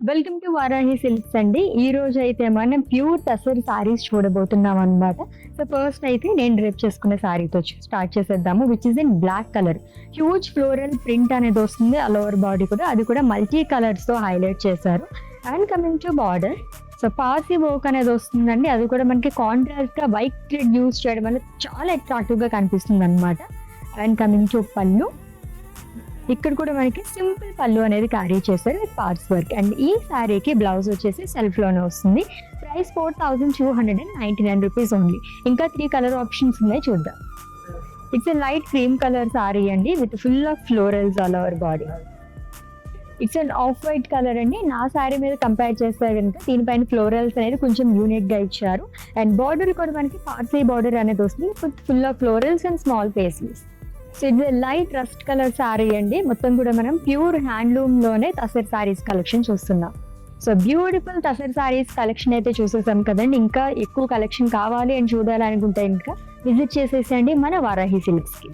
Welcome to Varahi silks అండి. ఈ రోజు అయితే మనం ప్యూర్ టసర్ సారీస్ చూడబోతున్నాం అనమాట. సో ఫస్ట్ అయితే నేను డ్రెప్ చేసుకున్న సారీతో స్టార్ట్ చేసేద్దాము, which is in black colour. Huge floral print అనేది వస్తుంది ఆల్ ఓవర్ బాడీ కూడా, అది కూడా మల్టీ కలర్స్ తో హైలైట్ చేశారు. And coming to border, so Parsi work అనేది వస్తుందండి, అది కూడా మనకి కాంట్రాస్ట్ గా వైట్ థ్రెడ్ యూస్ చేయడం వల్ల చాలా అట్రాక్టివ్ గా కనిపిస్తుంది అనమాట. అండ్ కమింగ్ టు పళ్ళు, ఇక్కడ కూడా మనకి సింపుల్ పళ్ళు అనేది క్యారీ చేశారు విత్ పార్స్ వర్క్. అండ్ ఈ శారీకి బ్లౌజ్ వచ్చేసి సెల్ఫ్ లోనే వస్తుంది. Price 4299 rupees only. ఇంకా 3 కలర్ ఆప్షన్స్ ఉన్నాయి, చూద్దాం. It's a light cream colour sari అండి with full of florals all over body. It's an off white colour అండి. నా శారీ మీద కంపేర్ చేస్తే కనుక దీనిపైన ఫ్లోరల్స్ అనేది కొంచెం యూనిక్ గా ఇచ్చారు. అండ్ బార్డర్ కూడా మనకి పార్సీ బార్డర్ అనేది వస్తుంది with full of florals and small paisleys. So ఇది లైట్ రస్ట్ కలర్ శారీ అండి. మొత్తం కూడా మనం ప్యూర్ హ్యాండ్లూమ్ లోనే తసర్ శారీస్ కలెక్షన్ చూస్తున్నాం. So beautiful tussar saris collection అయితే చూసేసాం కదండి. ఇంకా ఎక్కువ కలెక్షన్ కావాలి అని చూడాలనుకుంటే ఇంకా విజిట్ చేసేసండి మన వారాహి సిల్క్స్ కి.